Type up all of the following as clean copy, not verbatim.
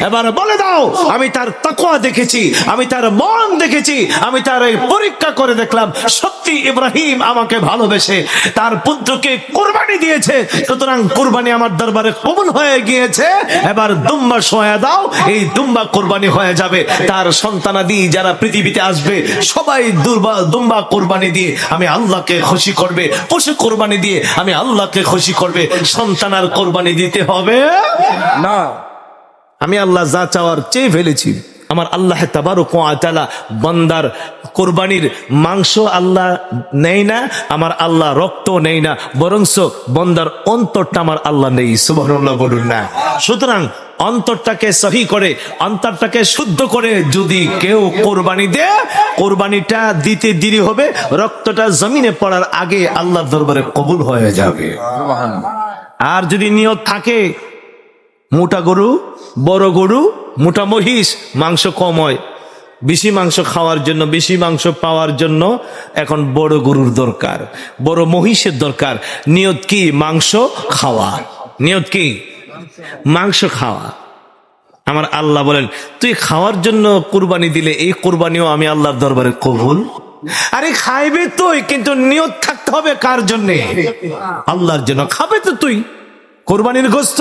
এবার বলে দাও, আমি তার তাকওয়া দেখেছি, আমি তার মন দেখেছি, আমি তার পরীক্ষা করে দেখলাম সত্যি ইব্রাহিম আমাকে ভালোবেসে তার পুত্রকে কুরবানি দিয়েছে, সুতরাং কুরবানি আমার দরবারে কবুল হয়ে গিয়েছে। এবার দুম্বা সোয়া দাও, এই দুম্বা কুরবানি হয়ে যাবে। তার সন্তানাদি যারা পৃথিবীতে আসবে সবাই দুম্বা কুরবানি দিয়ে আমি আল্লাহকে খুশি করবে, পশু কুরবানি দিয়ে আমি আল্লাহকে খুশি করবে। সন্তানার কুরবানি দিতে হবে না। আমি আল্লাহ যা চাওয়ার চেয়ে ফেলেছি। আমার আল্লাহ তাবারক ওয়া তাআলা বান্দার কুরবানির মাংস আল্লাহ নেই না, আমার আল্লাহ রক্ত নেই না, বরংস বান্দার অন্তরটা আমার আল্লাহ নেই। সুবহানাল্লাহ বলুন না। সুতরাং অন্তরটাকে সহি করে, অন্তরটাকে শুদ্ধ করে যদি কেউ কোরবানি দেয়, কোরবানিটা দিতে দেরি হবে, রক্তটা জমিনে পড়ার আগে আল্লাহর দরবারে কবুল হয়ে যাবে। আর যদি নিয়ত থাকে মোটা গরু, বড় গরু, মোটা মহিষ, মাংস কম হয়, বেশি মাংস খাওয়ার জন্য, বেশি মাংস পাওয়ার জন্য এখন বড় গরুর দরকার, বড় মহিষের দরকার। নিয়ত কি? মাংস খাওয়া। নিয়ত কি? মাংস খাওয়া। আমার আল্লাহ বলেন তুই খাওয়ার জন্য কুরবানি দিলে এই কুরবানিও আমি আল্লাহর দরবারে কবুল। আরে খাইবে তুই, কিন্তু নিয়ত থাকতে হবে কার জন্য? আল্লাহর জন্য। খাবে তো তুই কোরবানির গোশত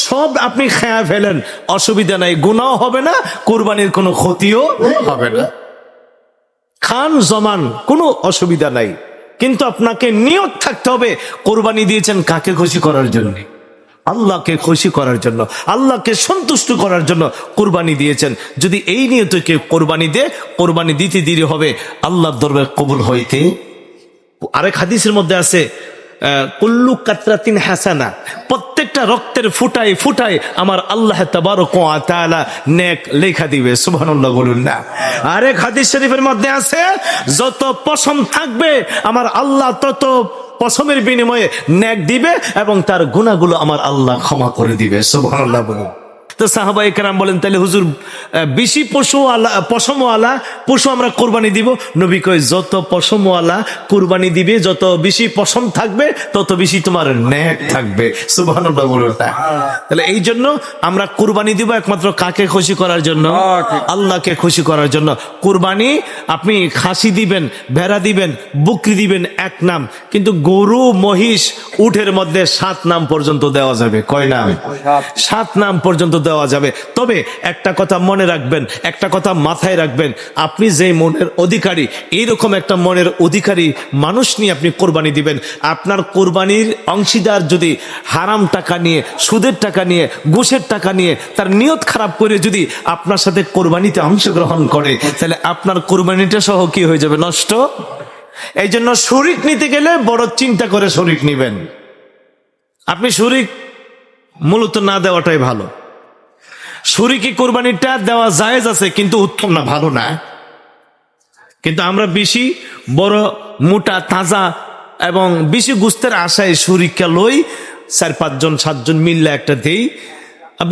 সব আপনি খেয়ে ফেলেন, অসুবিধা নাই, গুনাহ হবে না, কোরবানির কোনো ক্ষতিও হবে না। খান জমান, কোনো অসুবিধা নাই, কিন্তু আপনাকে নিয়ত থাকতে হবে কোরবানি দিয়েছেন কাকে খুশি করার জন্য? আল্লাহকে খুশি করার জন্য, আল্লাহকে সন্তুষ্ট করার জন্য কোরবানি দিয়েছেন। যদি এই নিয়তে কেউ কোরবানি দেয়, কোরবানি দিতে দেরি হবে আল্লাহর দরবারে কবুল হইতে। আরেক হাদিসের মধ্যে আছে কুল্লু কাতরাতিন হাসানা, প্রত্যেকটা রক্তের ফুটায় ফুটায় আমার আল্লাহ তাবারক ওয়া তাআলা নেক লেখা দিবে। সুবহানাল্লাহ বলুন না। আরেক হাদিস শরীফের মধ্যে আছে যত পশম থাকবে আমার আল্লাহ তত পশমের বিনিময়ে নেক দিবে এবং তার গুনাহগুলো আমার আল্লাহ ক্ষমা করে দিবে। সুবহানাল্লাহ বলুন। তো সাহাবায়ে কেরাম বলেন তাহলে হুজুর বেশি পশমওয়ালা পশু আমরা কোরবানি দিব? নবী কয় যত পশমওয়ালা কোরবানি দিবে, যত বেশি পশম থাকবে তত বেশি তোমার নেক থাকবে। সুবহানাল্লাহ বলুন। তাহলে এই জন্য আমরা কোরবানি দিব একমাত্র কাকে খুশি করার জন্য? আল্লাহকে খুশি করার জন্য। কোরবানি আপনি খাসি দিবেন, ভেড়া দিবেন, বকরি দিবেন এক নাম, কিন্তু গরু, মহিষ, উটের মধ্যে 7 নাম পর্যন্ত দেওয়া যাবে। কয় নাম? 7 নাম পর্যন্ত দেওয়া যাবে। তবে একটা কথা মনে রাখবেন, একটা কথা মাথায় রাখবেন, আপনি যে মনের অধিকারী, এইরকম একটা মনের অধিকারী মানুষ নিয়ে আপনি কোরবানি দিবেন। আপনার কোরবানির অংশীদার যদি হারাম টাকা নিয়ে, সুদের টাকা নিয়ে, ঘুষের টাকা নিয়ে তার নিয়ত খারাপ করে যদি আপনার সাথে কোরবানিতে অংশগ্রহণ করে, তাহলে আপনার কোরবানিটা সহ কি হয়ে যাবে? নষ্ট। এই জন্য শরীক নিতে গেলে বড় চিন্তা করে শরীক নিবেন। আপনি শরীক মূলত না দেওয়াটাই ভালো। শরীকি কোরবানিটা দেওয়া জায়েজ আছে, কিন্তু উত্তম না, ভালো না। কিন্তু আমরা বেশি বড়, মোটা, তাজা এবং বেশি গুস্তের আশায় শরীককে লই, 4-5 জন 7 জন মিললে একটা দেই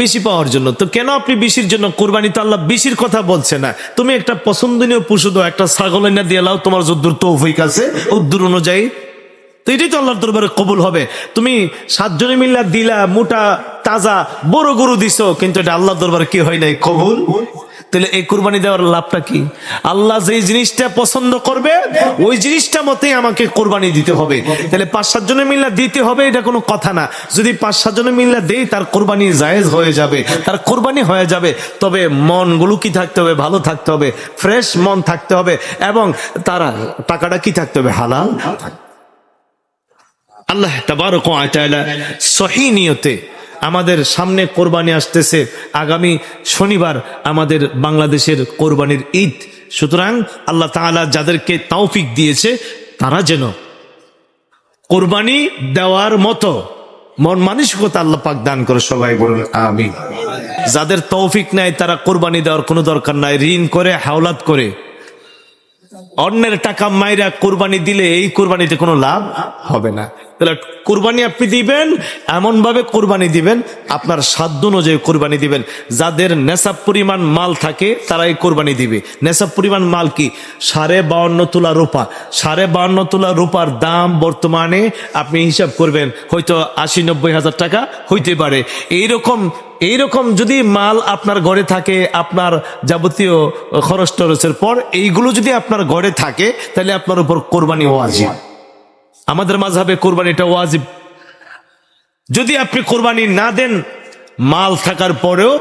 বেশি পাওয়ার জন্য। তো কেন আপনি বেশির জন্য? কোরবানি তো আল্লাহ বেশির কথা বলছে না। তুমি একটা পছন্দনীয় পশু দাও, একটা ছাগল এনে দিয়ে লাও, তোমার যদ্দুর তৌফিক আছে উদ্দুর অনুযায়ী, তো এটাই তো আল্লাহর দরবারে কবুল হবে। তুমি 7 জনে মিল্লা দিলা, মোটা তাজা বড় গরু দিছো, কিন্তু এটা আল্লাহর দরবারে কি হয় নাই? কবুল। তাহলে এই কুরবানি দেওয়ার লাভটা কি? আল্লাহ যেই জিনিসটা পছন্দ করবে ওই জিনিসটা মতেই আমাকে কোরবানি দিতে হবে। তাহলে 5-7 জনে মিল্লা দিতে হবে, এটা কোনো কথা না। যদি 5-7 জনে মিল্লা দেই, তার কোরবানি জায়েজ হয়ে যাবে, তার কোরবানি হয়ে যাবে। তবে মনগুলো কি থাকতে হবে? ভালো থাকতে হবে, ফ্রেশ মন থাকতে হবে, এবং তারা টাকাটা কি থাকতে হবে? হালাল। আল্লাহ তাবারক ওয়া তাআলা সহিহ নিয়তে আমাদের সামনে কোরবানি আসতেছে, আগামী শনিবার আমাদের বাংলাদেশের কোরবানির ঈদ। সুতরাং আল্লাহ তাআলা যাদেরকে তৌফিক দিয়েছে তারা যেন কোরবানি দেওয়ার মতো মন মানসিকতা আল্লাহ পাক দান করে। সবাই বলুন আমিন। যাদের তৌফিক নাই তারা কোরবানি দেওয়ার কোনো দরকার নাই। ঋণ করে, হাওলাত করে, অন্যের টাকা মাইরা কোরবানি দিলে এই কোরবানিতে কোনো লাভ হবে না। তাহলে কোরবানি আপনি দিবেন, এমন ভাবে কোরবানি দিবেন আপনার সাধ্য অনুযায়ী কোরবানি দিবেন। যাদের নেশাব পরিমাণ মাল থাকে তারা এই কোরবানি দিবে। নেশাব পরিমাণ মাল কি? 52.5 তোলা রূপা। 52.5 তোলা রূপার দাম বর্তমানে আপনি হিসাব করবেন হয়তো 80-90 হাজার টাকা হইতে পারে। এইরকম এইরকম যদি মাল আপনার ঘরে থাকে, আপনার যাবতীয় খরচ টরচের পর এইগুলো যদি আপনার ঘরে থাকে, তাহলে আপনার উপর কোরবানি ওয়াজিব। আমাদের মাযহাবে কোরবানিটা ওয়াজিব। যদি আপনি কোরবানি না দেন, মাল থাকার পরেও,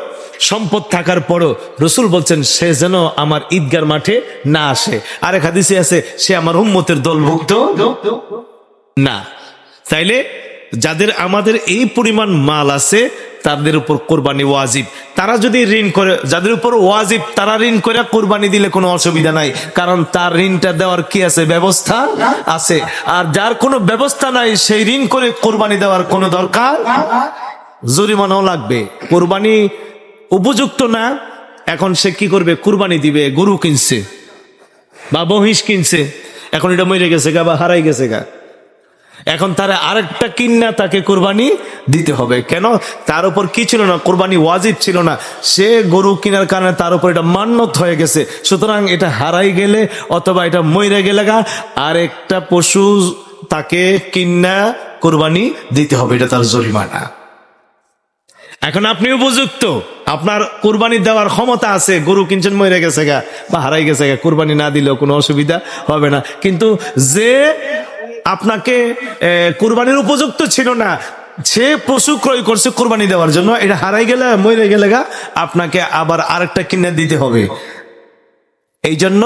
সম্পদ থাকার পরেও, রসুল বলছেন সে যেন আমার ঈদগার মাঠে না আসে। আরেক হাদিসে আছে সে আমার উম্মতের দলভুক্ত না। তাইলে যাদের আমাদের এই পরিমাণ মাল আছে তাদের উপর কোরবানি ওয়াজিব। তারা যদি ঋণ করে, যাদের উপর ওয়াজিব তারা ঋণ করে কোরবানি দিলে কোনো অসুবিধা নাই, কারণ তার ঋণটা দেওয়ার কি আছে, ব্যবস্থা আছে। আর যার কোনো ব্যবস্থা নাই সেই ঋণ করে কোরবানি দেওয়ার কোনো দরকার, জরিমানাও লাগবে। কোরবানি উপযুক্ত না, এখন সে কি করবে, কোরবানি দিবে, গরু কিনছে বা মহিষ কিনছে, এখন এটা মরে গেছে গা বা হারাই গেছে গা, এখন তারা আরেকটা কিন্না তাকে কোরবানি দিতে হবে। কেন? তার উপর কি ছিল না, কোরবানি ওয়াজিব ছিল না, সে গরু কেনার কারণে তার উপর এটা মান্যত হয়ে গেছে। সুতরাং এটা হারাই গেলে অথবা এটা মরে গেলে গা আরেকটা পশু তাকে কিন্না কোরবানি দিতে হবে, এটা তার জরিমানা। এখন আপনি উপযুক্ত, আপনার কোরবানি দেওয়ার ক্ষমতা আছে, গরু কিনছেন মরে গেছে গা বা হারাই গেছে গা, কোরবানি না দিলেও কোনো অসুবিধা হবে না। কিন্তু যে আপনাকে কোরবানির উপযুক্ত ছিল না, সে পশু ক্রয় করছে কোরবানি দেওয়ার জন্য, এটা হারাই গেলে মরে গেলে গা আপনাকে আবার আরেকটা কিনে দিতে হবে। এই জন্য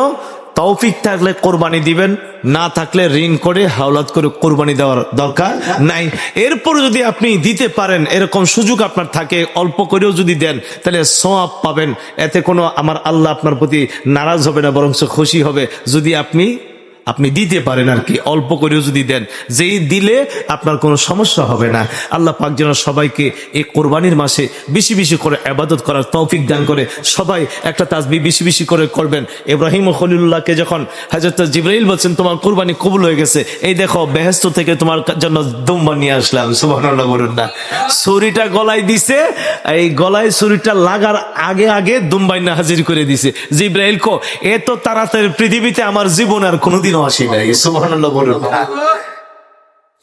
তৌফিক থাকলে কোরবানি দিবেন, না থাকলে ঋণ করে হাওলাত করে কোরবানি দেওয়ার দরকার নাই। এরপর যদি আপনি দিতে পারেন, এরকম সুযোগ আপনার থাকে, অল্প করেও যদি দেন তাহলে সওয়াব পাবেন। এতে কোনো আমার আল্লাহ আপনার প্রতি নারাজ হবে না, বরং খুশি হবে যদি আপনি দিতে পারেন আর কি, অল্প করেও যদি দেন, যেই দিলে আপনার কোনো সমস্যা হবে না। আল্লাহ পাক যেন সবাইকে এই কোরবানির মাসে বেশি বেশি করে ইবাদত করার তৌফিক দান করে। সবাই একটা তাসবিহ বেশি বেশি করে করবেন। ইব্রাহিম ও খলিলুল্লাহকে যখন হযরত জিবরাইল বলছেন তোমার কোরবানি কবুল হয়ে গেছে, এই দেখো বেহেশত থেকে তোমার জন্য দুম্বা নিয়ে আসলাম, সুবহানাল্লাহ বলুন না। ছুরিটা গলায় দিছে, এই গলায় ছুরিটা লাগার আগে আগে দুম্বাই না হাজির করে দিছে। জিবরাইল কো এত তাড়াতাড়ি পৃথিবীতে আমার জীবন আর কোনোদিন আসে নাই, সুবহানাল্লাহ বলুন।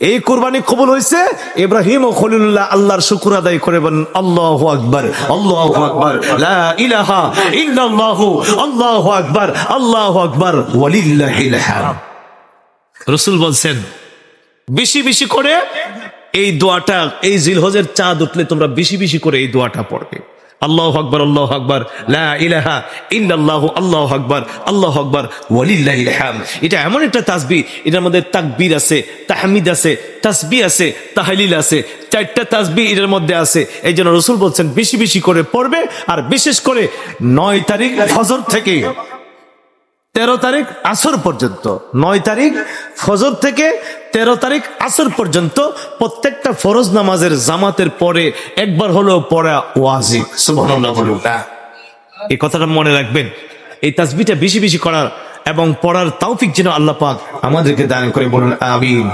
এই কোরবানি কবুল হয়েছে, ইব্রাহিম ও খলিলুল্লাহ আল্লাহর শুকর আদায় করে বলেন আল্লাহু আকবার, আল্লাহু আকবার, লা ইলাহা ইল্লাল্লাহু, আল্লাহু আকবার, আল্লাহু আকবার, ওয়ালিল্লাহিল হামদ। রাসূল বলছেন বেশি বেশি করে এই দোয়াটা, এই জিলহজের চাঁদ উঠলে তোমরা বেশি বেশি করে এই দোয়াটা পড়বে, আল্লাহু আকবার, আল্লাহু আকবার, লা ইলাহা ইল্লাল্লাহু, আল্লাহু আকবার, আল্লাহু আকবার, ওয়ালিল্লাহিল হামদ। এটা এমন একটা তাসবিহ, এটার মধ্যে তাকবীর আছে, তাহমিদ আছে, তাসবিহ আছে, তাহলিল আছে, চারটা তাসবিহ এর মধ্যে আছে। এই জন্য রাসূল বলছেন বেশি বেশি করে পড়বে। আর বিশেষ করে 9 তারিখ ফজর থেকে 13 তারিখ আসর পর্যন্ত, 9 তারিখ ফজর থেকে 13 তারিখ আসর পর্যন্ত প্রত্যেকটা ফরজ নামাজের জামাতের পরে একবার হলেও পড়া ওয়াজিব, সুবহানাল্লাহ বলুন না। এই কথাটা মনে রাখবেন, এই তাসবিহটা বেশি বেশি করার এবং পড়ার তৌফিক যেন আল্লাহ পাক আমাদেরকে দান করে, বলুন আমিন।